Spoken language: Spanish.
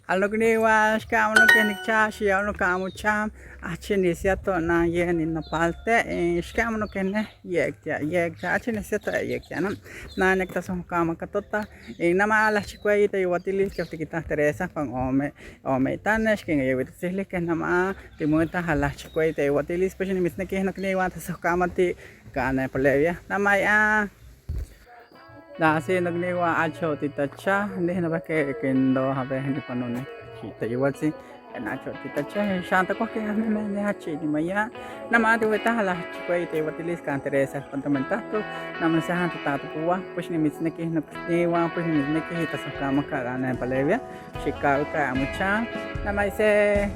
Alokniwa shkamno kenikcha shiawno kamucham achinisia to na yeni na palte shkamno kene yektia achinisia to yektia na nekta son kama katota nama ala chikwaita yuwatili keftikita Teresa pan ome tanesh ken yewitsili ken nama timuta ala chikwaita yuwatili especially misne ken nakniwa so kamati kana polevia nama ya Dasi nagniwa acho titacha hindi na ba kendo habe hindi pa nun kita iwatsi nacho titacha shanta ko kaya me hachi di maya namati weta hala chiko ite watilis kan Teresa pantamentato namasahan tatato puwa push ni mitsneki na pniwa push ni mitsneki hita sa kama ka na palevia shikau ka amucha namaise